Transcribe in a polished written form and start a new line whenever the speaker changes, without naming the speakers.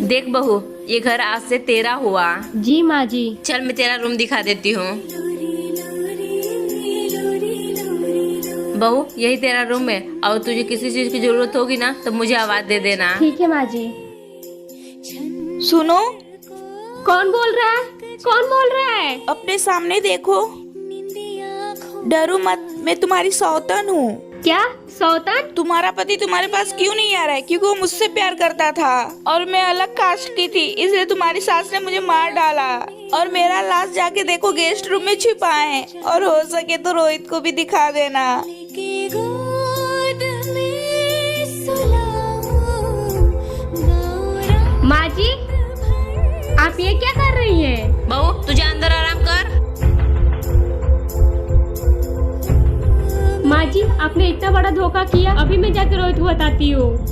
देख बहू, ये घर आज से तेरा हुआ।
जी माँ जी।
चल मैं तेरा रूम दिखा देती हूँ। बहू, यही तेरा रूम है और तुझे किसी चीज की जरूरत होगी ना तो मुझे आवाज दे देना।
ठीक है माँ जी।
सुनो,
कौन बोल रहा है? कौन बोल रहा है?
अपने सामने देखो। डरो मत, मैं तुम्हारी सौतन हूँ।
क्या सौतन?
तुम्हारा पति तुम्हारे पास क्यों नहीं आ रहा है? क्योंकि वो मुझसे प्यार करता था और मैं अलग कास्ट की थी, इसलिए तुम्हारी सास ने मुझे मार डाला। और मेरा लाश जाके देखो, गेस्ट रूम में छिपा है। और हो सके तो रोहित को भी दिखा देना।
माँ जी, आप ये क्या कर रही हैं?
बहू, तुझे अंदर आराम कर।
माँ जी, आपने इतना बड़ा धोखा किया। अभी मैं जाकर रोहित को बताती हूँ।